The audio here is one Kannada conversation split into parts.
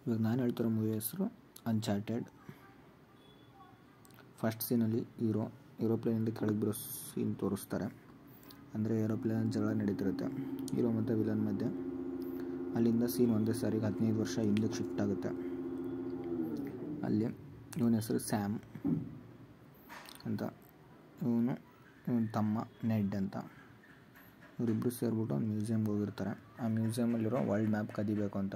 ಇವಾಗ ನಾನು ಹೇಳ್ತಿರೋ ಮೂವಿ ಹೆಸರು ಅನ್ಚಾರ್ಟೆಡ್. ಫಸ್ಟ್ ಸೀನಲ್ಲಿ ಏರೋಪ್ಲೇನಿಂದ ಕೆಳಗೆ ಬರೋ ಸೀನ್ ತೋರಿಸ್ತಾರೆ. ಅಂದರೆ ಏರೋಪ್ಲೇನ್ ಜಗಳ ನಡೀತಿರುತ್ತೆ ಹೀರೋ ಮತ್ತು ವಿಲನ್ ಮಧ್ಯೆ. ಅಲ್ಲಿಂದ ಸೀನ್ ಒಂದೇ ಸಾರಿಗೆ 15 ವರ್ಷ ಹಿಂದಕ್ಕೆ ಶಿಫ್ಟ್ ಆಗುತ್ತೆ. ಅಲ್ಲಿ ಇವನ ಹೆಸರು ಸ್ಯಾಮ್ ಅಂತ, ಇವನ ತಮ್ಮ ನೆಡ್ ಅಂತ. ಇವರಿಬ್ಬರು ಸೇರಿಬಿಟ್ಟು ಒಂದು ಮ್ಯೂಸಿಯಮ್ಗೆ ಹೋಗಿರ್ತಾರೆ. ಆ ಮ್ಯೂಸಿಯಮಲ್ಲಿರೋ ವರ್ಲ್ಡ್ ಮ್ಯಾಪ್ ಕದಿಬೇಕು ಅಂತ.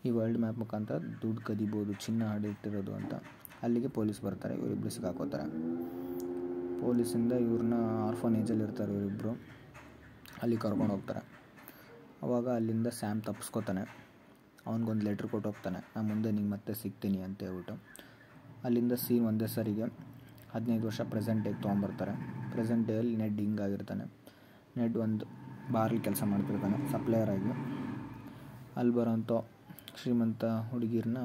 ಈ ವರ್ಲ್ಡ್ ಮ್ಯಾಪ್ ಮುಖಾಂತರ ದುಡ್ಡು ಕದಿಬೋದು, ಚಿನ್ನ ಹಾಡಿಟ್ಟಿರೋದು ಅಂತ. ಅಲ್ಲಿಗೆ ಪೊಲೀಸ್ ಬರ್ತಾರೆ, ಇವರಿಬ್ಬರು ಸಿಕ್ಕಾಕೋತಾರೆ. ಪೊಲೀಸಿಂದ ಇವ್ರನ್ನ ಆರ್ಫನೇಜಲ್ಲಿ ಇರ್ತಾರೆ ಇವರಿಬ್ಬರು, ಅಲ್ಲಿ ಕರ್ಕೊಂಡು ಹೋಗ್ತಾರೆ. ಆವಾಗ ಅಲ್ಲಿಂದ ಸ್ಯಾಮ್ ತಪ್ಪಿಸ್ಕೋತಾನೆ. ಅವನಿಗೊಂದು ಲೆಟ್ರ್ ಕೊಟ್ಟು ಹೋಗ್ತಾನೆ, ನಾನು ಮುಂದೆ ನಿಂಗೆ ಮತ್ತೆ ಸಿಗ್ತೀನಿ ಅಂತ ಹೇಳ್ಬಿಟ್ಟು. ಅಲ್ಲಿಂದ ಸೀನ್ ಒಂದೇ ಸರಿಗೆ 15 ವರ್ಷ ಪ್ರೆಸೆಂಟ್ ಡೇಗೆ ತೊಗೊಂಬರ್ತಾರೆ. ಪ್ರೆಸೆಂಟ್ ಡೇಯಲ್ಲಿ ನೆಡ್ ಹಿಂಗಾಗಿರ್ತಾನೆ. ನೆಡ್ ಒಂದು ಬಾರಲ್ಲಿ ಕೆಲಸ ಮಾಡ್ತಿರ್ತಾನೆ ಸಪ್ಲೈಯರ್ ಆಗಿ. ಅಲ್ಲಿ ಬರೋಂಥ ಶ್ರೀಮಂತ ಹುಡುಗಿರನ್ನ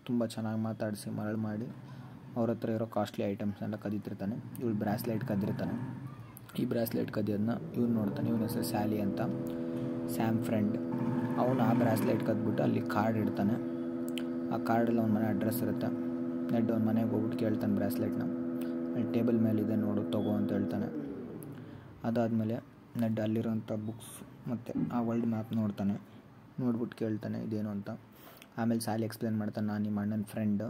ತುಂಬ ಚೆನ್ನಾಗಿ ಮಾತಾಡಿಸಿ ಮರಳು ಮಾಡಿ ಅವ್ರ ಹತ್ರ ಇರೋ ಕಾಸ್ಟ್ಲಿ ಐಟಮ್ಸ್ನೆಲ್ಲ ಕದೀತಿರ್ತಾನೆ. ಇವಳು ಬ್ರಾಸ್ಲೆಟ್ ಕದ್ದಿರ್ತಾನೆ. ಈ ಬ್ರಾಸ್ಲೆಟ್ ಕದಿಯೋದನ್ನ ಇವನು ನೋಡ್ತಾನೆ. ಇವನ ಹೆಸರು ಸ್ಯಾಲಿ ಅಂತ, ಸ್ಯಾಮ್ ಫ್ರೆಂಡ್. ಅವನು ಆ ಬ್ರಾಸ್ಲೆಟ್ ಕದ್ಬಿಟ್ಟು ಅಲ್ಲಿ ಕಾರ್ಡ್ ಇಡ್ತಾನೆ. ಆ ಕಾರ್ಡಲ್ಲಿ ಅವನ ಮನೆ ಅಡ್ರೆಸ್ ಇರುತ್ತೆ. ನೆಡ್ ಅವ್ನ ಮನೆಗೆ ಹೋಗ್ಬಿಟ್ಟು ಕೇಳ್ತಾನೆ ಬ್ರಾಸ್ಲೆಟ್ನ. ಅಲ್ಲಿ ಟೇಬಲ್ ಮೇಲಿದೆ ನೋಡು ತಗೋ ಅಂತ ಹೇಳ್ತಾನೆ. ಅದಾದಮೇಲೆ ನೆಡ್ ಅಲ್ಲಿರೋಂಥ ಬುಕ್ಸ್ ಮತ್ತು ಆ ವರ್ಲ್ಡ್ ಮ್ಯಾಪ್ ನೋಡ್ತಾನೆ. ನೋಡ್ಬಿಟ್ಟು ಕೇಳ್ತಾನೆ ಇದೇನು ಅಂತ. ಆಮೇಲೆ ಸ್ಯಾಲಿ ಎಕ್ಸ್ಪ್ಲೇನ್ ಮಾಡ್ತಾನೆ, ನಾನು ನಿಮ್ಮ ಅಣ್ಣನ ಫ್ರೆಂಡ್,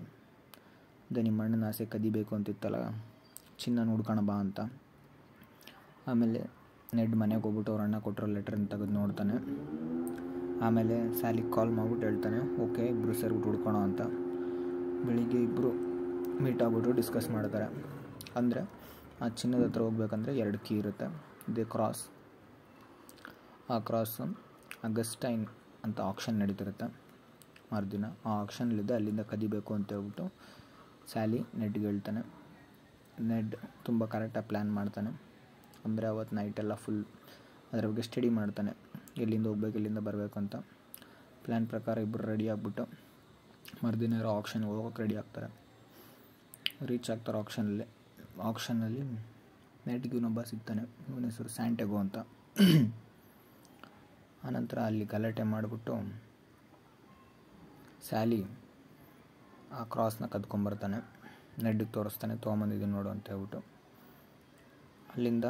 ಅದೇ ನಿಮ್ಮ ಅಣ್ಣನ ಆಸೆ ಕದಿಬೇಕು ಅಂತಿತ್ತಲ್ಲ, ಚಿನ್ನ ನೋಡ್ಕೊಣ ಬಾ ಅಂತ. ಆಮೇಲೆ ನೆಡ್ ಮನೆಗೆ ಹೋಗ್ಬಿಟ್ಟು ಅವ್ರ ಅಣ್ಣ ಕೊಟ್ಟಿರೋ ಲೆಟ್ರನ್ನ ತೆಗೆದು ನೋಡ್ತಾನೆ. ಆಮೇಲೆ ಸ್ಯಾಲಿಗೆ ಕಾಲ್ ಮಾಡ್ಬಿಟ್ಟು ಹೇಳ್ತಾನೆ ಓಕೆ ಇಬ್ಬರು ಸೇರ್ಬಿಟ್ಟು ಹುಡ್ಕೋಣ ಅಂತ. ಬೆಳಿಗ್ಗೆ ಇಬ್ಬರು ಮೀಟ್ ಆಗ್ಬಿಟ್ಟು ಡಿಸ್ಕಸ್ ಮಾಡ್ತಾರೆ. ಅಂದರೆ ಆ ಚಿನ್ನದ ಹತ್ರ ಹೋಗ್ಬೇಕಂದ್ರೆ 2 ಕೀ ಇರುತ್ತೆ. ಇದೇ ಕ್ರಾಸ್. ಆ ಕ್ರಾಸು ಅಗಸ್ಟೈನ್ ಅಂತ ಆಕ್ಷನ್ ನಡೀತಿರುತ್ತೆ ಮರುದಿನ. ಆ ಆಕ್ಷನಲ್ಲಿದೆ, ಅಲ್ಲಿಂದ ಕದಿಬೇಕು ಅಂತ ಹೇಳ್ಬಿಟ್ಟು ಸ್ಯಾಲಿ ನೆಡ್ಗೆ ಹೇಳ್ತಾನೆ. ನೆಡ್ ತುಂಬ ಕರೆಕ್ಟಾಗಿ ಪ್ಲ್ಯಾನ್ ಮಾಡ್ತಾನೆ. ಅಂದರೆ ಅವತ್ತು ನೈಟೆಲ್ಲ ಫುಲ್ ಅದರ ಬಗ್ಗೆ ಸ್ಟಡಿ ಮಾಡ್ತಾನೆ, ಎಲ್ಲಿಂದ ಹೋಗ್ಬೇಕು ಎಲ್ಲಿಂದ ಬರಬೇಕು ಅಂತ. ಪ್ಲ್ಯಾನ್ ಪ್ರಕಾರ ಇಬ್ಬರು ರೆಡಿ ಆಗಿಬಿಟ್ಟು ಮರುದಿನ ಇರೋ ಆಕ್ಷನ್ಗೆ ಹೋಗೋಕೆ ರೆಡಿ ಆಗ್ತಾರೆ. ರೀಚ್ ಆಗ್ತಾರೆ ಆಕ್ಷನಲ್ಲಿ ನೆಟ್ಗೆ ಇವನೊಬ್ಬ ಸಿಗ್ತಾನೆ. ಇವನ ಹೆಸರು ಸ್ಯಾಂಟೆಗೋ ಅಂತ. ಆನಂತರ ಅಲ್ಲಿ ಗಲಾಟೆ ಮಾಡಿಬಿಟ್ಟು ಸ್ಯಾಲಿ ಆ ಕ್ರಾಸ್ನ ಕದ್ಕೊಂಬರ್ತಾನೆ. ನೆಡ್ಗೆ ತೋರಿಸ್ತಾನೆ, ತೊಗೊಂಬಂದಿದ್ದೀನಿ ನೋಡು ಅಂತ ಹೇಳ್ಬಿಟ್ಟು. ಅಲ್ಲಿಂದ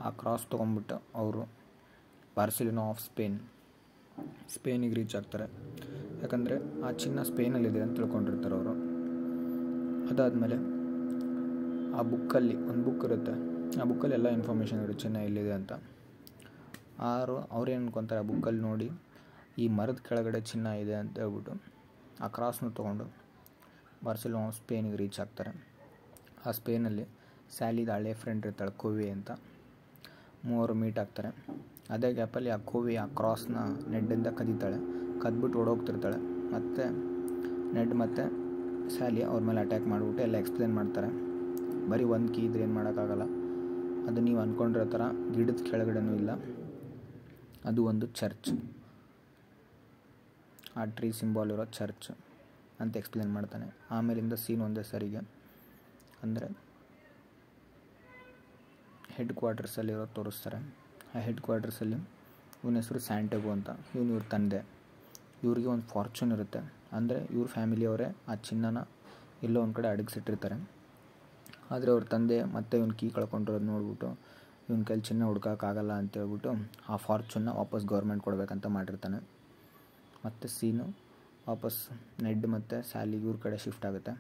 ಆ ಕ್ರಾಸ್ ತೊಗೊಂಬಿಟ್ಟು ಅವರು ಬಾರ್ಸಿಲೋನಾ ಆಫ್ ಸ್ಪೇನಿಗೆ ರೀಚ್ ಆಗ್ತಾರೆ. ಯಾಕಂದರೆ ಆ ಚಿನ್ನ ಸ್ಪೇನಲ್ಲಿದೆ ಅಂತ ತಿಳ್ಕೊಂಡಿರ್ತಾರೆ ಅವರು. ಅದಾದಮೇಲೆ ಆ ಬುಕ್ಕಲ್ಲಿ ಒಂದು ಬುಕ್ ಇರುತ್ತೆ. ಆ ಬುಕ್ಕಲ್ಲಿ ಎಲ್ಲ ಇನ್ಫಾರ್ಮೇಷನ್ ಇರುತ್ತೆ ಚಿನ್ನ ಎಲ್ಲಿದೆ ಅಂತ. ಅವ್ರೇನು ಅನ್ಕೊತಾರೆ, ಆ ಬುಕ್ಕಲ್ಲಿ ನೋಡಿ ಈ ಮರದ ಕೆಳಗಡೆ ಚಿನ್ನ ಇದೆ ಅಂತ ಹೇಳ್ಬಿಟ್ಟು ಆ ಕ್ರಾಸ್ನ ತೊಗೊಂಡು ಬಾರ್ಸಿಲೋನಾ ಸ್ಪೇನಿಗೆ ರೀಚ್ ಆಗ್ತಾರೆ. ಆ ಸ್ಪೇನಲ್ಲಿ ಸ್ಯಾಲಿದ ಹಳೆ ಫ್ರೆಂಡ್ ಇರ್ತಾಳೆ ಕೋವಿ ಅಂತ. ಮೂವರು ಮೀಟ್ ಆಗ್ತಾರೆ. ಅದೇ ಗ್ಯಾಪಲ್ಲಿ ಆ ಕೋವಿ ಆ ಕ್ರಾಸ್ನ ನೆಡ್ಡಿಂದ ಕದೀತಾಳೆ. ಕದ್ಬಿಟ್ಟು ಓಡೋಗ್ತಿರ್ತಾಳೆ. ಮತ್ತು ನೆಡ್ ಮತ್ತು ಸ್ಯಾಲಿ ಅವ್ರ ಮೇಲೆ ಅಟ್ಯಾಕ್ ಮಾಡಿಬಿಟ್ಟು ಎಲ್ಲ ಎಕ್ಸ್ಪ್ಲೇನ್ ಮಾಡ್ತಾರೆ. ಬರೀ ಒಂದು ಕೀ ಇದ್ರೆ ಏನು ಮಾಡೋಕ್ಕಾಗಲ್ಲ, ಅದು ನೀವು ಅಂದ್ಕೊಂಡಿರೋ ಥರ ಗಿಡದ ಕೆಳಗಡೆನೂ ಇಲ್ಲ, ಅದು ಒಂದು ಚರ್ಚ್, ಆ ಟ್ರೀ ಸಿಂಬಾಲ್ ಇರೋ ಚರ್ಚ್ ಅಂತ ಎಕ್ಸ್ಪ್ಲೇನ್ ಮಾಡ್ತಾನೆ. ಆಮೇಲಿಂದ ಸೀನ್ ಒಂದೇ ಸರಿಗೆ ಅಂದರೆ ಹೆಡ್ ಕ್ವಾರ್ಟರ್ಸಲ್ಲಿರೋ ತೋರಿಸ್ತಾರೆ. ಆ ಹೆಡ್ ಕ್ವಾರ್ಟರ್ಸಲ್ಲಿ ಇವನ ಹೆಸರು ಸ್ಯಾಂಟೆಗೋ ಅಂತ. ಇವ್ರ ತಂದೆ. ಇವ್ರಿಗೆ ಒಂದು ಫಾರ್ಚೂನ್ ಇರುತ್ತೆ. ಅಂದರೆ ಇವ್ರ ಫ್ಯಾಮಿಲಿಯವರೇ ಆ ಚಿನ್ನನ ಎಲ್ಲೋ ಒಂದು ಕಡೆ ಅಡಗಿಸಿಟ್ಟಿರ್ತಾರೆ. ಆದರೆ ಅವ್ರ ತಂದೆ ಮತ್ತೆ ಇವನು ಕೀ ಕಳ್ಕೊಂಡಿರೋದು ನೋಡ್ಬಿಟ್ಟು ಇವನ ಕೈಲಿ ಚಿನ್ನ ಹುಡ್ಕೋಕ್ಕಾಗಲ್ಲ ಅಂತ ಹೇಳ್ಬಿಟ್ಟು ಆ ಫಾರ್ಚೂನ್ನ ವಾಪಸ್ ಗೌರ್ಮೆಂಟ್ ಕೊಡಬೇಕಂತ ಮಾಡಿರ್ತಾನೆ. ಮತ್ತು ಸೀನು ವಾಪಸ್ ನೆಡ್ ಮತ್ತು ಸ್ಯಾಲಿ ಇವ್ರ ಕಡೆ ಶಿಫ್ಟ್ ಆಗುತ್ತೆ.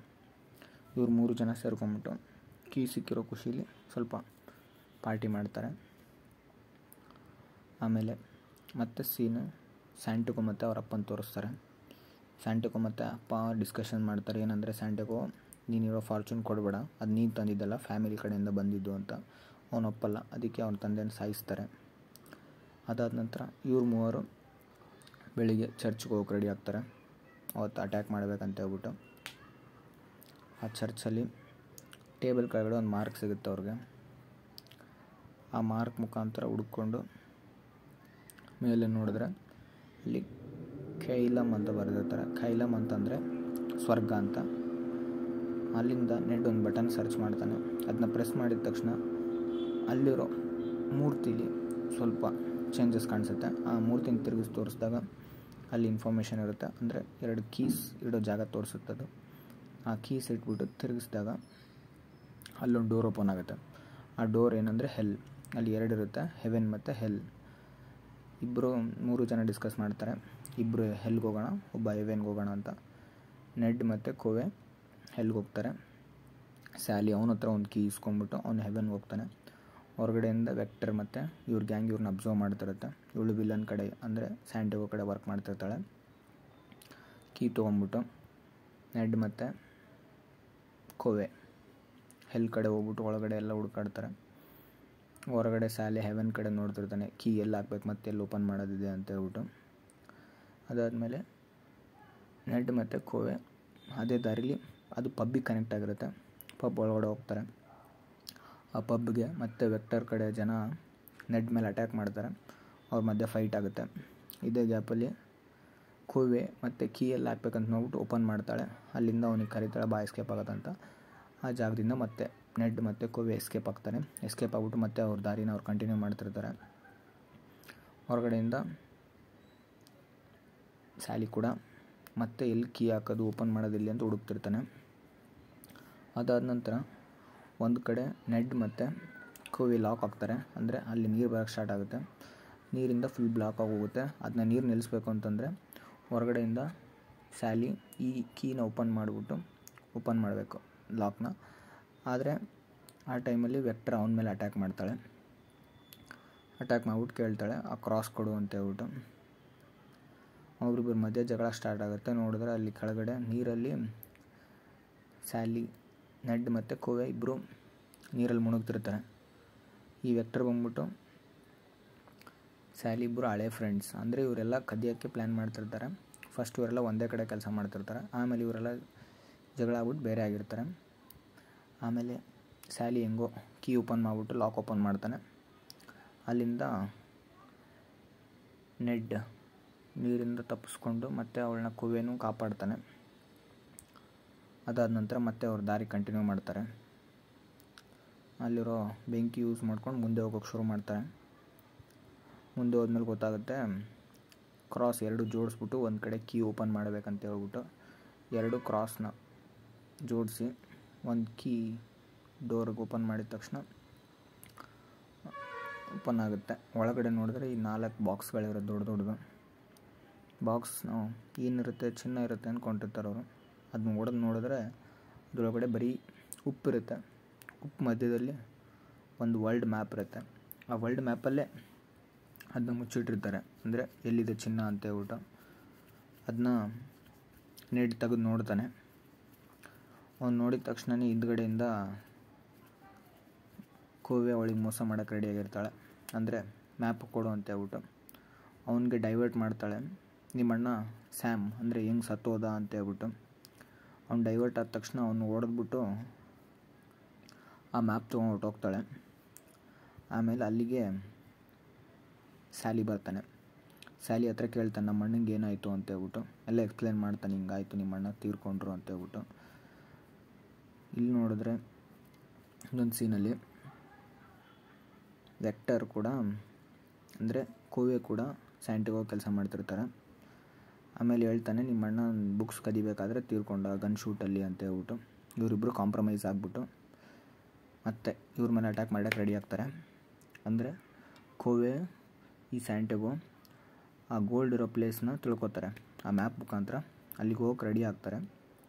ಇವ್ರು 3 ಜನ ಸೇರ್ಕೊಂಬಿಟ್ಟು ಕೀ ಸಿಕ್ಕಿರೋ ಖುಷಿಲಿ ಸ್ವಲ್ಪ ಪಾರ್ಟಿ ಮಾಡ್ತಾರೆ. ಆಮೇಲೆ ಮತ್ತೆ ಸೀನು ಸ್ಯಾಂಟೆಗೋ ಮತ್ತು ಅವ್ರ ಅಪ್ಪನ ತೋರಿಸ್ತಾರೆ. ಸ್ಯಾಂಟೆಗೋ ಮತ್ತು ಅಪ್ಪ ಡಿಸ್ಕಷನ್ ಮಾಡ್ತಾರೆ. ಏನಂದರೆ ಸ್ಯಾಂಟೆಗೋ ನೀನಿರೋ ಫಾರ್ಚೂನ್ ಕೊಡಬೇಡ, ಅದು ನೀನು ತಂದಿದ್ದಲ್ಲ, ಫ್ಯಾಮಿಲಿ ಕಡೆಯಿಂದ ಬಂದಿದ್ದು ಅಂತ. ಅವನೊಪ್ಪಲ್ಲ. ಅದಕ್ಕೆ ಅವನ ತಂದೆನ ಸಾಯಿಸ್ತಾರೆ. ಅದಾದ ನಂತರ ಇವ್ರು 3 ಬೆಳಿಗ್ಗೆ ಚರ್ಚ್ಗೆ ಹೋಗಕ್ಕೆ ರೆಡಿ ಆಗ್ತಾರೆ. ಅವತ್ತು ಅಟ್ಯಾಕ್ ಮಾಡಬೇಕಂತ ಹೇಳ್ಬಿಟ್ಟು ಆ ಚರ್ಚಲ್ಲಿ ಟೇಬಲ್ ಕೆಳಗಡೆ ಒಂದು ಮಾರ್ಕ್ ಸಿಗುತ್ತೆ ಅವ್ರಿಗೆ. ಆ ಮಾರ್ಕ್ ಮುಖಾಂತರ ಹುಡ್ಕೊಂಡು ಮೇಲೆ ನೋಡಿದ್ರೆ ಅಲ್ಲಿ ಖೈಲಮ್ ಅಂತ ಬರೆದಿರ್ತಾರೆ. ಖೈಲಮ್ ಅಂತಂದರೆ ಸ್ವರ್ಗ ಅಂತ. ಅಲ್ಲಿಂದ ನೆಡ್ ಒಂದು ಬಟನ್ ಸರ್ಚ್ ಮಾಡ್ತಾನೆ. ಅದನ್ನ ಪ್ರೆಸ್ ಮಾಡಿದ ತಕ್ಷಣ ಅಲ್ಲಿರೋ ಮೂರ್ತಿಲಿ ಸ್ವಲ್ಪ ಚೇಂಜಸ್ ಕಾಣಿಸುತ್ತೆ. ಆ ಮೂರ್ತಿನ ತಿರುಗಿಸಿ ತೋರಿಸಿದಾಗ ಅಲ್ಲಿ ಇನ್ಫಾರ್ಮೇಷನ್ ಇರುತ್ತೆ. ಅಂದರೆ 2 ಕೀಸ್ ಇಡೋ ಜಾಗ ತೋರಿಸುತ್ತದು. ಆ ಕೀಸ್ ಇಟ್ಬಿಟ್ಟು ತಿರುಗಿಸಿದಾಗ ಅಲ್ಲೊಂದು ಡೋರ್ ಓಪನ್ ಆಗುತ್ತೆ. ಆ ಡೋರ್ ಏನಂದರೆ ಹೆಲ್. ಅಲ್ಲಿ 2 ಇರುತ್ತೆ, ಹೆವೆನ್ ಮತ್ತು ಹೆಲ್. 3 ಜನ ಡಿಸ್ಕಸ್ ಮಾಡ್ತಾರೆ. 2 ಹೆಲ್ಗೆ ಹೋಗೋಣ, ಒಬ್ಬ ಹೆವೆನ್ಗೆ ಹೋಗೋಣ ಅಂತ. ನೆಡ್ ಮತ್ತು ಕೋವೆ ಹೆಲ್ಗೆ ಹೋಗ್ತಾರೆ. ಸ್ಯಾಲಿ ಅವನ ಹತ್ರ ಒಂದು ಕೀ ಇಸ್ಕೊಂಡ್ಬಿಟ್ಟು ಅವನು ಹೆವೆನ್ಗೆ ಹೋಗ್ತಾನೆ. ಹೊರಗಡೆಯಿಂದ ವೆಕ್ಟರ್ ಮತ್ತು ಇವ್ರ ಗ್ಯಾಂಗ್ ಇವ್ರನ್ನ ಅಬ್ಸರ್ವ್ ಮಾಡ್ತಿರುತ್ತೆ. ಇವಳು ವಿಲನ್ ಕಡೆ ಅಂದರೆ ಸ್ಯಾಂಟಿಗೋ ಕಡೆ ವರ್ಕ್ ಮಾಡ್ತಿರ್ತಾಳೆ. ಕೀ ತೊಗೊಂಬಿಟ್ಟು ನೆಡ್ ಮತ್ತು ಕೋವೆ ಹೆಲ್ ಕಡೆ ಹೋಗ್ಬಿಟ್ಟು ಒಳಗಡೆ ಎಲ್ಲ ಹುಡುಕಾಡ್ತಾರೆ. ಹೊರಗಡೆ ಸ್ಯಾಲಿ ಹೆವೆನ್ ಕಡೆ ನೋಡ್ತಿರ್ತಾನೆ, ಕೀ ಎಲ್ಲಿ ಹಾಕ್ಬೇಕು ಮತ್ತೆ ಎಲ್ಲಿ ಓಪನ್ ಮಾಡೋದಿದೆ ಅಂತ ಹೇಳ್ಬಿಟ್ಟು. ಅದಾದಮೇಲೆ ನೆಡ್ ಮತ್ತು ಕೋವೆ ಅದೇ ದಾರಿಲಿ ಅದು ಪಬ್ಬಿಗೆ ಕನೆಕ್ಟ್ ಆಗಿರುತ್ತೆ. ಪಬ್ ಒಳಗಡೆ ಹೋಗ್ತಾರೆ. ಆ ಪಬ್ಗೆ ಮತ್ತೆ ವೆಕ್ಟರ್ ಕಡೆ ಜನ ನೆಡ್ ಮೇಲೆ ಅಟ್ಯಾಕ್ ಮಾಡ್ತಾರೆ. ಅವ್ರ ಮಧ್ಯೆ ಫೈಟ್ ಆಗುತ್ತೆ. ಇದೇ ಗ್ಯಾಪಲ್ಲಿ ಕೋವೆ ಮತ್ತು ಕೀ ಎಲ್ಲಿ ಹಾಕ್ಬೇಕಂತ ನೋಡ್ಬಿಟ್ಟು ಓಪನ್ ಮಾಡ್ತಾಳೆ. ಅಲ್ಲಿಂದ ಅವನಿಗೆ ಕರೀತಾಳೆ, ಬಾ ಎಸ್ಕೇಪ್ ಆಗೋದಂತ. ಆ ಜಾಗದಿಂದ ಮತ್ತೆ ನೆಡ್ ಮತ್ತು ಕೋವೆ ಎಸ್ಕೇಪ್ ಆಗ್ತಾನೆ. ಎಸ್ಕೇಪ್ ಆಗ್ಬಿಟ್ಟು ಮತ್ತೆ ಅವ್ರ ದಾರಿನ ಅವ್ರು ಕಂಟಿನ್ಯೂ ಮಾಡ್ತಿರ್ತಾರೆ. ಹೊರಗಡೆಯಿಂದ ಸ್ಯಾಲಿ ಕೂಡ ಮತ್ತೆ ಎಲ್ಲಿ ಕೀ ಹಾಕೋದು ಓಪನ್ ಮಾಡೋದಿಲ್ಲ ಅಂತ ಹುಡುಕ್ತಿರ್ತಾನೆ. ಅದಾದ ನಂತರ ಒಂದು ಕಡೆ ನೆಡ್ ಮತ್ತು ಕೋವೆ ಲಾಕ್ ಆಗ್ತಾರೆ. ಅಂದರೆ ಅಲ್ಲಿ ನೀರು ಬರೋಕ್ಕೆ ಸ್ಟಾರ್ಟ್ ಆಗುತ್ತೆ. ನೀರಿಂದ ಫುಲ್ ಬ್ಲಾಕ್ ಆಗೋಗುತ್ತೆ. ಅದನ್ನ ನೀರು ನಿಲ್ಲಿಸ್ಬೇಕು ಅಂತಂದರೆ ಹೊರಗಡೆಯಿಂದ ಸ್ಯಾಲಿ ಈ ಕೀನ ಓಪನ್ ಮಾಡಬೇಕು ಲಾಕ್ನ. ಆದರೆ ಆ ಟೈಮಲ್ಲಿ ವೆಕ್ಟರ್ ಅವನ ಮೇಲೆ ಅಟ್ಯಾಕ್ ಮಾಡ್ತಾಳೆ. ಅಟ್ಯಾಕ್ ಮಾಡ್ಬಿಟ್ಟು ಕೇಳ್ತಾಳೆ ಆ ಕ್ರಾಸ್ ಕೊಡು ಅಂತ ಹೇಳ್ಬಿಟ್ಟು. ಅವ್ರಿಬ್ಬರ ಮಧ್ಯೆ ಜಗಳ ಸ್ಟಾರ್ಟ್ ಆಗುತ್ತೆ. ನೋಡಿದ್ರೆ ಅಲ್ಲಿ ಕೆಳಗಡೆ ನೀರಲ್ಲಿ ಸ್ಯಾಲಿ, ನೆಡ್ ಮತ್ತು ಕೋವೆ ಇಬ್ಬರು ನೀರಲ್ಲಿ ಮುಳುಗ್ತಿರ್ತಾರೆ. ಈ ವೆಕ್ಟರ್ ಬಂದ್ಬಿಟ್ಟು ಸ್ಯಾಲಿ ಇಬ್ಬರು ಹಳೆ ಫ್ರೆಂಡ್ಸ್. ಅಂದರೆ ಇವರೆಲ್ಲ ಕದಿಯೋಕ್ಕೆ ಪ್ಲ್ಯಾನ್ ಮಾಡ್ತಿರ್ತಾರೆ. ಫಸ್ಟ್ ಇವರೆಲ್ಲ ಒಂದೇ ಕಡೆ ಕೆಲಸ ಮಾಡ್ತಿರ್ತಾರೆ. ಆಮೇಲೆ ಇವರೆಲ್ಲ ಜಗಳ ಆಗ್ಬಿಟ್ಟು ಬೇರೆ ಆಗಿರ್ತಾರೆ. ಆಮೇಲೆ ಸ್ಯಾಲಿ ಹೆಂಗೋ ಕೀ ಓಪನ್ ಮಾಡಿಬಿಟ್ಟು ಲಾಕ್ ಓಪನ್ ಮಾಡ್ತಾನೆ. ಅಲ್ಲಿಂದ ನೆಡ್ ನೀರಿಂದ ತಪ್ಪಿಸ್ಕೊಂಡು ಮತ್ತೆ ಅವಳನ್ನ ಕೋವೆನೂ ಕಾಪಾಡ್ತಾನೆ. ಅದಾದ ನಂತರ ಮತ್ತೆ ಅವ್ರ ದಾರಿ ಕಂಟಿನ್ಯೂ ಮಾಡ್ತಾರೆ. ಅಲ್ಲಿರೋ ಬೆಂಕಿ ಯೂಸ್ ಮಾಡ್ಕೊಂಡು ಮುಂದೆ ಹೋಗೋಕ್ಕೆ ಶುರು ಮಾಡ್ತಾರೆ. ಮುಂದೆ ಹೋದ್ಮೇಲೆ ಗೊತ್ತಾಗುತ್ತೆ ಕ್ರಾಸ್ 2 ಜೋಡಿಸ್ಬಿಟ್ಟು ಒಂದು ಕಡೆ ಕೀ ಓಪನ್ ಮಾಡಬೇಕಂತ ಹೇಳ್ಬಿಟ್ಟು 2 ಕ್ರಾಸ್ನ ಜೋಡಿಸಿ ಒಂದು ಕೀ ಡೋರ್ಗೆ ಓಪನ್ ಮಾಡಿದ ತಕ್ಷಣ ಓಪನ್ ಆಗುತ್ತೆ. ಒಳಗಡೆ ನೋಡಿದ್ರೆ ಈ 4 ಬಾಕ್ಸ್ಗಳಿರೋದು ದೊಡ್ಡದು. ಬಾಕ್ಸ್ನ ಏನಿರುತ್ತೆ, ಚಿನ್ನ ಇರುತ್ತೆ ಅಂದ್ಕೊಂಡಿರ್ತಾರೆ ಅವರು. ಅದನ್ನ ಒಡೆದು ನೋಡಿದ್ರೆ ಅದರೊಳಗಡೆ ಬರೀ ಉಪ್ಪಿರುತ್ತೆ. ಉಪ್ಪು ಮಧ್ಯದಲ್ಲಿ ಒಂದು ವರ್ಲ್ಡ್ ಮ್ಯಾಪ್ ಇರುತ್ತೆ. ಆ ವರ್ಲ್ಡ್ ಮ್ಯಾಪಲ್ಲೇ ಅದನ್ನ ಮುಚ್ಚಿಟ್ಟಿರ್ತಾರೆ. ಅಂದರೆ ಎಲ್ಲಿದೆ ಚಿನ್ನ ಅಂತ ಹೇಳ್ಬಿಟ್ಟು. ಅದನ್ನ ನೆಡ್ ತೆಗೆದು ನೋಡ್ತಾನೆ. ಅವ್ನು ನೋಡಿದ ತಕ್ಷಣವೇ ಹಿಂದ್ಗಡೆಯಿಂದ ಕೋವೆ ಅವಳಿಗೆ ಮೋಸ ಮಾಡೋಕ್ಕೆ ರೆಡಿಯಾಗಿರ್ತಾಳೆ. ಅಂದರೆ ಮ್ಯಾಪ್ ಕೊಡು ಅಂತ ಹೇಳ್ಬಿಟ್ಟು ಅವನಿಗೆ ಡೈವರ್ಟ್ ಮಾಡ್ತಾಳೆ. ನಿಮ್ಮಣ್ಣ ಸ್ಯಾಮ್ ಅಂದರೆ ಹೆಂಗೆ ಸತ್ತೋದ ಅಂತ ಹೇಳ್ಬಿಟ್ಟು. ಅವ್ನು ಡೈವರ್ಟ್ ಆದ ತಕ್ಷಣ ಅವನು ಹೊಡೆದ್ಬಿಟ್ಟು ಆ ಮ್ಯಾಪ್ ತೊಗೊಂಡು ಹೊರಟೋಗ್ತಾಳೆ. ಆಮೇಲೆ ಅಲ್ಲಿಗೆ ಸ್ಯಾಲಿ ಬರ್ತಾನೆ. ಸ್ಯಾಲಿ ಹತ್ರ ಕೇಳ್ತಾನೆ ನಮ್ಮ ಅಣ್ಣಂಗೆ ಏನಾಯಿತು ಅಂತ ಹೇಳ್ಬಿಟ್ಟು. ಎಲ್ಲ ಎಕ್ಸ್ಪ್ಲೇನ್ ಮಾಡ್ತಾನೆ, ಹಿಂಗಾಯಿತು ನಿಮ್ಮ ಅಣ್ಣ ತೀರ್ಕೊಂಡ್ರು ಅಂತ ಹೇಳ್ಬಿಟ್ಟು. ಇಲ್ಲಿ ನೋಡಿದ್ರೆ ಇನ್ನೊಂದು ಸೀನಲ್ಲಿ ವೆಕ್ಟರ್ ಕೂಡ ಅಂದರೆ ಕೋವೆ ಕೂಡ ಸ್ಯಾಂಟಿಗೋ ಕೆಲಸ ಮಾಡ್ತಿರ್ತಾರೆ. ಆಮೇಲೆ ಹೇಳ್ತಾನೆ ನಿಮ್ಮ ಅಣ್ಣ ಬುಕ್ಸ್ ಕದಿಬೇಕಾದ್ರೆ ತೀರ್ಕೊಂಡ ಗನ್ ಶೂಟಲ್ಲಿ ಅಂತ ಹೇಳ್ಬಿಟ್ಟು. ಇವರಿಬ್ಬರು ಕಾಂಪ್ರಮೈಸ್ ಆಗಿಬಿಟ್ಟು ಮತ್ತೆ ಇವ್ರ ಮೇಲೆ ಅಟ್ಯಾಕ್ ಮಾಡೋಕ್ಕೆ ರೆಡಿ ಆಗ್ತಾರೆ. ಅಂದರೆ ಕೋವೆ ಈ ಸ್ಯಾಂಟಿಗೋ ಆ ಗೋಲ್ಡ್ ಇರೋ ಪ್ಲೇಸ್ನ ತಿಳ್ಕೊತಾರೆ ಆ ಮ್ಯಾಪ್ ಮುಖಾಂತರ. ಅಲ್ಲಿಗೆ ಹೋಗಕ್ಕೆ ರೆಡಿ ಆಗ್ತಾರೆ.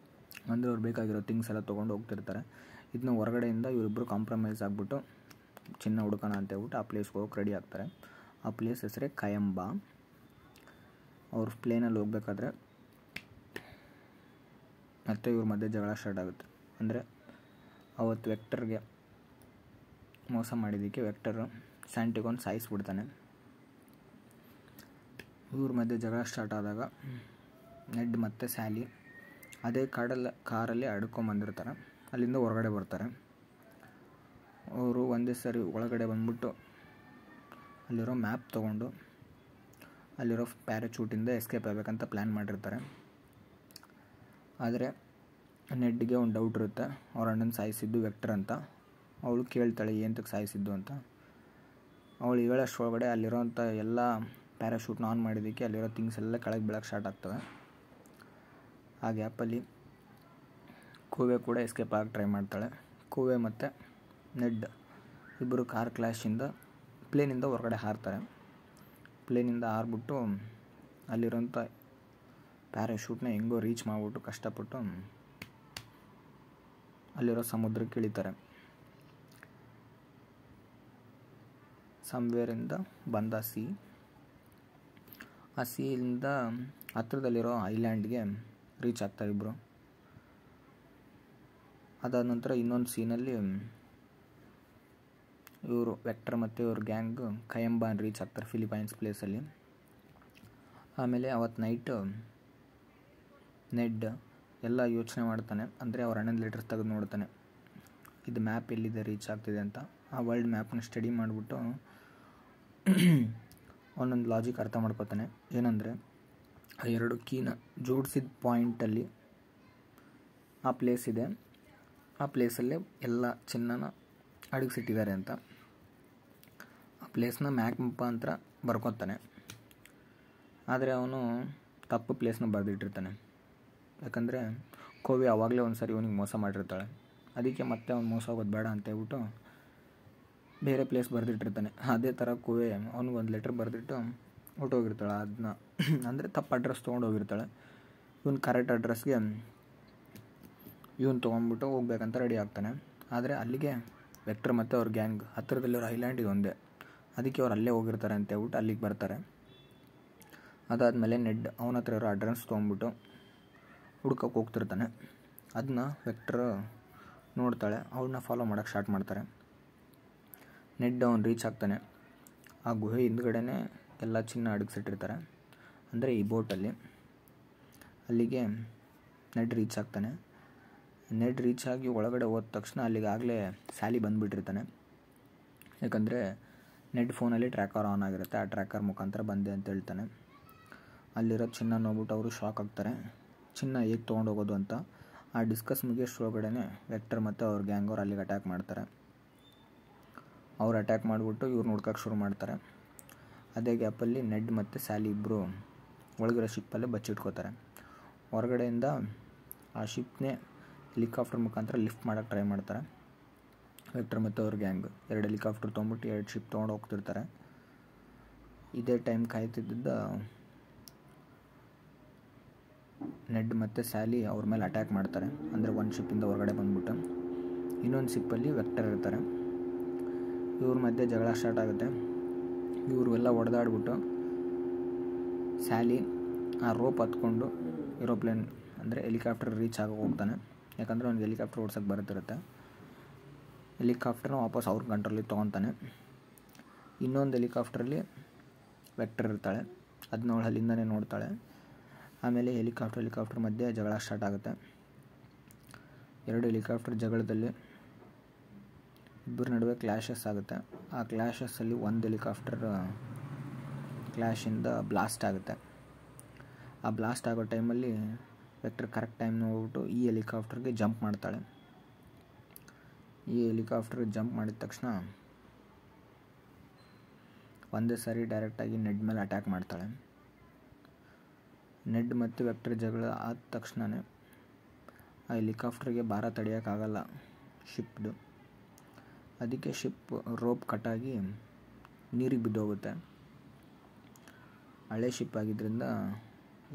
ಅಂದರೆ ಅವ್ರು ಬೇಕಾಗಿರೋ ಥಿಂಗ್ಸ್ ಎಲ್ಲ ತೊಗೊಂಡು ಹೋಗ್ತಿರ್ತಾರೆ. ಇದನ್ನ ಹೊರಗಡೆಯಿಂದ ಇವರಿಬ್ಬರು ಕಾಂಪ್ರಮೈಸ್ ಆಗಿಬಿಟ್ಟು ಚಿನ್ನ ಹುಡ್ಕೋಣ ಅಂತ ಹೇಳ್ಬಿಟ್ಟು ಆ ಪ್ಲೇಸ್ಗೆ ಹೋಗಕ್ಕೆ ರೆಡಿ ಆಗ್ತಾರೆ. ಆ ಪ್ಲೇಸ್ ಹೆಸರೇ ಕಯಂಬ. ಅವ್ರ ಪ್ಲೇನಲ್ಲಿ ಹೋಗ್ಬೇಕಾದ್ರೆ ಮತ್ತೆ ಇವ್ರ ಮಧ್ಯೆ ಜಗಳ ಸ್ಟಾರ್ಟ್ ಆಗುತ್ತೆ. ಅಂದರೆ ಅವತ್ತು ವೆಕ್ಟರ್ಗೆ ಮೋಸ ಮಾಡಿದ್ದಕ್ಕೆ ವೆಕ್ಟರ್ ಸ್ಯಾಂಟಿಗೋನ ಸಾಯಿಸ್ಬಿಡ್ತಾನೆ. ಇವ್ರ ಮಧ್ಯೆ ಜಗಳ ಸ್ಟಾರ್ಟ್ ಆದಾಗ ನೆಡ್ ಮತ್ತು ಸ್ಯಾಲಿ ಅದೇ ಕಾರಲ್ಲಿ ಅಡ್ಕೊಂಬಂದಿರ್ತಾರೆ. ಅಲ್ಲಿಂದ ಹೊರಗಡೆ ಬರ್ತಾರೆ. ಅವರು ಒಂದೇ ಸರಿ ಒಳಗಡೆ ಬಂದ್ಬಿಟ್ಟು ಅಲ್ಲಿರೋ ಮ್ಯಾಪ್ ತೊಗೊಂಡು ಅಲ್ಲಿರೋ ಪ್ಯಾರಾಚೂಟಿಂದ ಎಸ್ಕೇಪ್ ಆಗಬೇಕಂತ ಪ್ಲ್ಯಾನ್ ಮಾಡಿರ್ತಾರೆ. ಆದರೆ ನೆಡ್ಗೆ ಒಂದು ಡೌಟ್ ಇರುತ್ತೆ, ಅವ್ರ ಅಣ್ಣನ ಸಾಯಿಸಿದ್ದು ವೆಕ್ಟರ್ ಅಂತ. ಅವಳು ಕೇಳ್ತಾಳೆ ಏನಕ್ಕೆ ಸಾಯಿಸಿದ್ದು ಅಂತ. ಅವಳು ಹೇಳೋಷ್ಟೊಳಗಡೆ ಅಲ್ಲಿರೋಂಥ ಎಲ್ಲ ಪ್ಯಾರಾಶೂಟ್ನ ಆನ್ ಮಾಡಿದ್ದಕ್ಕೆ ಅಲ್ಲಿರೋ ಥಿಂಗ್ಸ್ ಎಲ್ಲ ಕೆಳಗೆ ಬೀಳಕ್ಕೆ ಸ್ಟಾರ್ಟ್ ಆಗ್ತವೆ. ಆ ಗ್ಯಾಪಲ್ಲಿ ಕೂವೆ ಕೂಡ ಎಸ್ಕೇಪ್ ಆಗಿ ಟ್ರೈ ಮಾಡ್ತಾಳೆ. ಕೂವೆ ಮತ್ತು ನೆಡ್ ಇಬ್ಬರು ಕಾರ್ ಕ್ಲ್ಯಾಶಿಂದ ಪ್ಲೇನಿಂದ ಹೊರಗಡೆ ಹಾರ್ತಾರೆ. ಪ್ಲೇನಿಂದ ಹಾರ್ಬಿಟ್ಟು ಅಲ್ಲಿರೋಂಥ ಪ್ಯಾರಾಶೂಟ್ನ ಹೆಂಗೋ ರೀಚ್ ಮಾಡಿಬಿಟ್ಟು ಕಷ್ಟಪಟ್ಟು ಅಲ್ಲಿರೋ ಸಮುದ್ರಕ್ಕೆ ಇಳಿತಾರೆ. ಸಮ್ವೇರಿಂದ ಬಂದ ಆ ಸೀಯಿಂದ ಹತ್ತಿರದಲ್ಲಿರೋ ಐಲ್ಯಾಂಡ್ಗೆ ರೀಚ್ ಆಗ್ತಾರೆ ಇಬ್ಬರು. ಅದಾದ ನಂತರ ಇನ್ನೊಂದು ಸೀನಲ್ಲಿ ಇವರು ವೆಕ್ಟರ್ ಮತ್ತು ಇವ್ರ ಗ್ಯಾಂಗ್ ಕಯಂಬಾನ್ ರೀಚ್ ಆಗ್ತಾರೆ, ಫಿಲಿಪೈನ್ಸ್ ಪ್ಲೇಸಲ್ಲಿ. ಆಮೇಲೆ ಅವತ್ತು ನೈಟ್ ನೆಡ್ ಎಲ್ಲ ಯೋಚನೆ ಮಾಡ್ತಾನೆ. ಅಂದರೆ ಅವ್ರ ಅಣ್ಣನ ಲೆಟರ್ಸ್ ತೆಗೆದು ನೋಡ್ತಾನೆ, ಇದು ಮ್ಯಾಪ್ ಎಲ್ಲಿದೆ ರೀಚ್ ಆಗ್ತಿದೆ ಅಂತ. ಆ ವರ್ಲ್ಡ್ ಮ್ಯಾಪ್ನ ಸ್ಟಡಿ ಮಾಡಿಬಿಟ್ಟು ಒಂದೊಂದು ಲಾಜಿಕ್ ಅರ್ಥ ಮಾಡ್ಕೋತಾನೆ. ಏನಂದರೆ ಆ 2 ಕೀನ ಜೋಡಿಸಿದ ಪಾಯಿಂಟಲ್ಲಿ ಆ ಪ್ಲೇಸ್ ಇದೆ, ಆ ಪ್ಲೇಸಲ್ಲೇ ಎಲ್ಲ ಚಿನ್ನನ ಅಡಗಿಸಿಟ್ಟಿದ್ದಾರೆ ಅಂತ. ಆ ಪ್ಲೇಸ್ನ ಮ್ಯಾಪ್ ಮುಖಾಂತರ ಬರ್ಕೊತಾನೆ. ಆದರೆ ಅವನು ತಪ್ಪು ಪ್ಲೇಸ್ನ ಬರೆದಿಟ್ಟಿರ್ತಾನೆ. ಯಾಕಂದರೆ ಕೋವಿ ಆವಾಗಲೇ ಒಂದು ಸರಿ ಇವನಿಗೆ ಮೋಸ ಮಾಡಿರ್ತಾಳೆ. ಅದಕ್ಕೆ ಮತ್ತೆ ಅವ್ನು ಮೋಸ ಹೋಗೋದು ಬೇಡ ಅಂತ ಹೇಳ್ಬಿಟ್ಟು ಬೇರೆ ಪ್ಲೇಸ್ ಬರೆದಿಟ್ಟಿರ್ತಾನೆ. ಅದೇ ಥರ ಕೋವಿ ಅವ್ನಿಗೊಂದು ಲೆಟ್ರ್ ಬರೆದಿಟ್ಟು ಹೊಟ್ಟೋಗಿರ್ತಾಳೆ. ಅದನ್ನ ಅಂದರೆ ತಪ್ಪು ಅಡ್ರೆಸ್ ತೊಗೊಂಡೋಗಿರ್ತಾಳೆ. ಇವನು ಕರೆಕ್ಟ್ ಅಡ್ರೆಸ್ಗೆ ಇವನು ತೊಗೊಂಡ್ಬಿಟ್ಟು ಹೋಗ್ಬೇಕಂತ ರೆಡಿ ಆಗ್ತಾನೆ. ಆದರೆ ಅಲ್ಲಿಗೆ ವೆಕ್ಟರ್ ಮತ್ತು ಅವ್ರ ಗ್ಯಾಂಗ್ ಹತ್ತಿರದಲ್ಲಿರೋ ಐಲ್ಯಾಂಡ್ ಇದೊಂದೇ, ಅದಕ್ಕೆ ಅವ್ರು ಅಲ್ಲೇ ಹೋಗಿರ್ತಾರೆ ಅಂತ ಹೇಳ್ಬಿಟ್ಟು ಅಲ್ಲಿಗೆ ಬರ್ತಾರೆ. ಅದಾದಮೇಲೆ ನೆಡ್ ಅವನ ಹತ್ರ ಇರೋ ಅಡ್ರೆಸ್ ತೊಗೊಂಡ್ಬಿಟ್ಟು ಹುಡ್ಕೋಕೆ ಹೋಗ್ತಿರ್ತಾನೆ. ಅದನ್ನ ವೆಕ್ಟರ್ ನೋಡ್ತಾಳೆ, ಅವಳನ್ನ ಫಾಲೋ ಮಾಡೋಕ್ಕೆ ಸ್ಟಾರ್ಟ್ ಮಾಡ್ತಾರೆ. ನೆಡ್ ಅವನು ರೀಚ್ ಆಗ್ತಾನೆ. ಆ ಗುಹೆ ಹಿಂದ್ಗಡೆನೇ ಎಲ್ಲ ಚಿನ್ನ ಅಡಗಿಸಿಟ್ಟಿರ್ತಾರೆ, ಅಂದರೆ ಈ ಬೋಟಲ್ಲಿ. ಅಲ್ಲಿಗೆ ನೆಡ್ ರೀಚ್ ಆಗ್ತಾನೆ. ನೆಡ್ ರೀಚ್ ಆಗಿ ಒಳಗಡೆ ಹೋದ ತಕ್ಷಣ ಅಲ್ಲಿಗಾಗಲೇ ಸ್ಯಾಲಿ ಬಂದುಬಿಟ್ಟಿರ್ತಾನೆ. ಯಾಕಂದರೆ ನೆಡ್ ಫೋನಲ್ಲಿ ಟ್ರ್ಯಾಕರ್ ಆನ್ ಆಗಿರುತ್ತೆ, ಆ ಟ್ರ್ಯಾಕರ್ ಮುಖಾಂತರ ಬಂದೆ ಅಂತ ಹೇಳ್ತಾನೆ. ಅಲ್ಲಿರೋ ಚಿನ್ನ ನೋಡ್ಬಿಟ್ಟು ಅವರು ಶಾಕ್ ಆಗ್ತಾರೆ, ಚಿನ್ನ ಹೇಗೆ ತೊಗೊಂಡೋಗೋದು ಅಂತ. ಆ ಡಿಸ್ಕಸ್ ಮುಗಿಯೋಷ್ಟ್ರೊಳಗಡೆ ವೆಕ್ಟರ್ ಮತ್ತು ಅವ್ರ ಗ್ಯಾಂಗ್ ಅವ್ರು ಅಲ್ಲಿಗೆ ಅಟ್ಯಾಕ್ ಮಾಡ್ತಾರೆ. ಅವ್ರು ಅಟ್ಯಾಕ್ ಮಾಡಿಬಿಟ್ಟು ಇವ್ರು ನೋಡ್ಕೋಕ್ಕೆ ಶುರು ಮಾಡ್ತಾರೆ. ಅದೇ ಗ್ಯಾಪಲ್ಲಿ ನೆಡ್ ಮತ್ತು ಸ್ಯಾಲಿ ಇಬ್ಬರು ಒಳಗಿರೋ ಶಿಪ್ಪಲ್ಲೇ ಬಚ್ಚಿಟ್ಕೋತಾರೆ. ಹೊರಗಡೆಯಿಂದ ಆ ಶಿಪ್ನೇ ಹೆಲಿಕಾಪ್ಟರ್ ಮುಖಾಂತರ ಲಿಫ್ಟ್ ಮಾಡೋಕ್ಕೆ ಟ್ರೈ ಮಾಡ್ತಾರೆ. ವೆಕ್ಟರ್ ಮತ್ತು ಅವ್ರ ಗ್ಯಾಂಗ್ 2 ಹೆಲಿಕಾಪ್ಟರ್ ತೊಗೊಂಬಿಟ್ಟು 2 ಶಿಪ್ ತೊಗೊಂಡು ಹೋಗ್ತಿರ್ತಾರೆ. ಇದೇ ಟೈಮ್ ಕಾಯ್ತಿದ್ದ ನೆಡ್ ಮತ್ತು ಸ್ಯಾಲಿ ಅವ್ರ ಮೇಲೆ ಅಟ್ಯಾಕ್ ಮಾಡ್ತಾರೆ. ಅಂದರೆ ಒಂದು ಶಿಪ್ಪಿಂದ ಹೊರಗಡೆ ಬಂದ್ಬಿಟ್ಟು ಇನ್ನೊಂದು ಶಿಪ್ಪಲ್ಲಿ ವೆಕ್ಟರ್ ಇರ್ತಾರೆ. ಇವ್ರ ಮಧ್ಯೆ ಜಗಳ ಸ್ಟಾರ್ಟ್ ಆಗುತ್ತೆ. ಇವ್ರಿಗೆಲ್ಲ ಹೊಡೆದಾಡ್ಬಿಟ್ಟು ಸ್ಯಾಲಿ ಆ ರೋಪ್ ಹತ್ಕೊಂಡು ಏರೋಪ್ಲೇನ್ ಅಂದರೆ ಹೆಲಿಕಾಪ್ಟರ್ ರೀಚ್ ಆಗಿ ಹೋಗ್ತಾನೆ. ಯಾಕಂದರೆ ಅವ್ನಿಗೆ ಹೆಲಿಕಾಪ್ಟರ್ ಓಡ್ಸೋಕ್ಕೆ ಬರುತ್ತಿರುತ್ತೆ. ಹೆಲಿಕಾಪ್ಟರ್ನ ವಾಪಸ್ ಅವ್ರ ಕಂಟ್ರೋಲಿಗೆ ತೊಗೊತಾನೆ. ಇನ್ನೊಂದು ಹೆಲಿಕಾಪ್ಟ್ರಲ್ಲಿ ವೆಕ್ಟರ್ ಇರ್ತಾಳೆ, ಅದನ್ನ ಅವಳು ಅಲ್ಲಿಂದನೇ ನೋಡ್ತಾಳೆ. ಆಮೇಲೆ ಹೆಲಿಕಾಪ್ಟರ್ ಮಧ್ಯೆ ಜಗಳ ಸ್ಟಾರ್ಟ್ ಆಗುತ್ತೆ. 2 ಹೆಲಿಕಾಪ್ಟರ್ ಜಗಳದಲ್ಲಿ ಇಬ್ಬರ ನಡುವೆ ಕ್ಲ್ಯಾಶಸ್ ಆಗುತ್ತೆ. ಆ ಕ್ಲ್ಯಾಶಸ್ಸಲ್ಲಿ ಒಂದು ಹೆಲಿಕಾಪ್ಟರ್ ಕ್ಲ್ಯಾಶಿಂದ ಬ್ಲಾಸ್ಟ್ ಆಗುತ್ತೆ. ಆ ಬ್ಲಾಸ್ಟ್ ಆಗೋ ಟೈಮಲ್ಲಿ ವೆಕ್ಟರ್ ಕರೆಕ್ಟ್ ಟೈಮ್ ನೋಡ್ಬಿಟ್ಟು ಈ ಹೆಲಿಕಾಪ್ಟರ್ಗೆ ಜಂಪ್ ಮಾಡ್ತಾಳೆ. ಈ ಹೆಲಿಕಾಪ್ಟರ್ಗೆ ಜಂಪ್ ಮಾಡಿದ ತಕ್ಷಣ ಒಂದೇ ಸಾರಿ ಡೈರೆಕ್ಟಾಗಿ ನೆಡ್ ಮೇಲೆ ಅಟ್ಯಾಕ್ ಮಾಡ್ತಾಳೆ. ನೆಡ್ ಮತ್ತು ವೆಕ್ಟರ್ ಜಗಳ ಆದ ತಕ್ಷಣವೇ ಆ ಹೆಲಿಕಾಪ್ಟರ್ಗೆ ಭಾರ ತಡೆಯೋಕ್ಕಾಗಲ್ಲ ಶಿಪ್ದು. ಅದಕ್ಕೆ ಶಿಪ್ ರೋಪ್ ಕಟ್ಟಾಗಿ ನೀರಿಗೆ ಬಿದ್ದೋಗುತ್ತೆ. ಹಳೆ ಶಿಪ್ ಆಗಿದ್ದರಿಂದ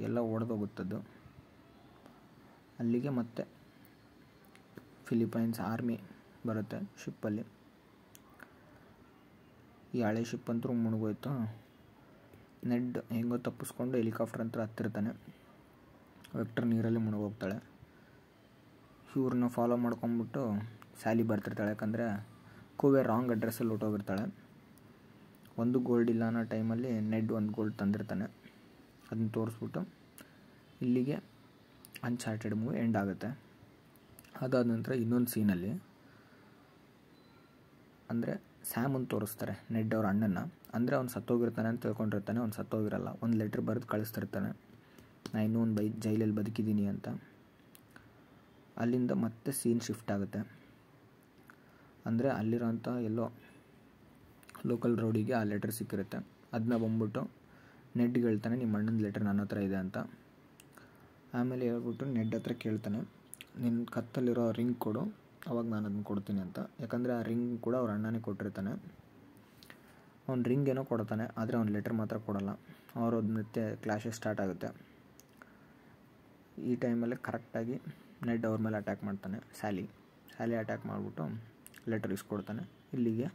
ಎಲ್ಲ ಒಡೆದೋಗುತ್ತದು. ಅಲ್ಲಿಗೆ ಮತ್ತೆ ಫಿಲಿಪೈನ್ಸ್ ಆರ್ಮಿ ಬರುತ್ತೆ ಶಿಪ್ಪಲ್ಲಿ. ಈ ಹಳೆ ಶಿಪ್ ಅಂತೂ ಮುಳುಗೋಯ್ತು. ನೆಡ್ ಹೆಂಗೋ ತಪ್ಪಿಸ್ಕೊಂಡು ಹೆಲಿಕಾಪ್ಟರ್ ಅಂತ ಹತ್ತಿರ್ತಾನೆ. ವೆಕ್ಟರ್ ನೀರಲ್ಲಿ ಮುಳುಗೋಗ್ತಾಳೆ. ಇವ್ರನ್ನ ಫಾಲೋ ಮಾಡ್ಕೊಂಬಿಟ್ಟು ಸ್ಯಾಲಿ ಬರ್ತಿರ್ತಾಳೆ. ಯಾಕಂದರೆ ಕೂವೆ ರಾಂಗ್ ಅಡ್ರೆಸ್ಸಲ್ಲಿ ಹೊಟ್ಟೋಗಿರ್ತಾಳೆ. 1 ಗೋಲ್ಡ್ ಇಲ್ಲ ಅನ್ನೋ ಟೈಮಲ್ಲಿ ನೆಡ್ 1 ಗೋಲ್ಡ್ ತಂದಿರ್ತಾನೆ. ಅದನ್ನ ತೋರಿಸ್ಬಿಟ್ಟು ಇಲ್ಲಿಗೆ ಅನ್ಚಾರ್ಟೆಡ್ ಮೂವಿ ಎಂಡ್ ಆಗುತ್ತೆ. ಅದಾದ ನಂತರ ಇನ್ನೊಂದು ಸೀನಲ್ಲಿ ಅಂದರೆ ಸ್ಯಾಮನ್ನು ತೋರಿಸ್ತಾರೆ, ನೆಡ್ ಅವ್ರ ಅಣ್ಣನ. ಅಂದರೆ ಅವ್ನು ಸತ್ತೋಗಿರ್ತಾನೆ ಅಂತ ತಿಳ್ಕೊಂಡಿರ್ತಾನೆ, ಅವ್ನು ಸತ್ತೋಗಿರಲ್ಲ. ಒಂದು ಲೆಟ್ರ್ ಬರೆದು ಕಳಿಸ್ತಿರ್ತಾನೆ, ನಾನು ಇನ್ನೂ ಒಂದು ಜೈಲಲ್ಲಿ ಬದುಕಿದ್ದೀನಿ ಅಂತ. ಅಲ್ಲಿಂದ ಮತ್ತೆ ಸೀನ್ ಶಿಫ್ಟ್ ಆಗುತ್ತೆ. ಅಂದರೆ ಅಲ್ಲಿರೋಂಥ ಎಲ್ಲೋ ಲೋಕಲ್ ರೌಡಿಗೆ ಆ ಲೆಟ್ರ್ ಸಿಕ್ಕಿರುತ್ತೆ. ಅದನ್ನ ಬಂದ್ಬಿಟ್ಟು ನೆಡ್ಗೆ ಹೇಳ್ತಾನೆ ನಿಮ್ಮ ಅಣ್ಣನ ಲೆಟರ್ ನನ್ನ ಹತ್ರ ಇದೆ ಅಂತ. ಆಮೇಲೆ ಹೇಳ್ಬಿಟ್ಟು ನೆಡ್ ಹತ್ರ ಕೇಳ್ತಾನೆ, ನಿನ್ನ ಕತ್ತಲ್ಲಿರೋ ರಿಂಗ್ ಕೊಡು, ಅವಾಗ ನಾನು ಅದನ್ನು ಕೊಡ್ತೀನಿ ಅಂತ. ಯಾಕಂದರೆ ಆ ರಿಂಗ್ ಕೂಡ ಅವ್ರ ಅಣ್ಣನೇ ಕೊಟ್ಟಿರ್ತಾನೆ. ಅವ್ನು ರಿಂಗ್ ಏನೋ ಕೊಡ್ತಾನೆ, ಆದರೆ ಅವ್ನು ಲೆಟರ್ ಮಾತ್ರ ಕೊಡೋಲ್ಲ. ಅವ್ರದ್ದು ಮತ್ತೆ ಕ್ಲಾಶಸ್ ಸ್ಟಾರ್ಟ್ ಆಗುತ್ತೆ. ಈ ಟೈಮಲ್ಲಿ ಕರೆಕ್ಟಾಗಿ ನೆಡ್ ಅವ್ರ ಮೇಲೆ ಅಟ್ಯಾಕ್ ಮಾಡ್ತಾನೆ. ಸ್ಯಾಲಿ ಅಟ್ಯಾಕ್ ಮಾಡಿಬಿಟ್ಟು ಲೆಟರ್ ಇಸ್ಕೊಡ್ತಾನೆ. ಇಲ್ಲಿಗೆ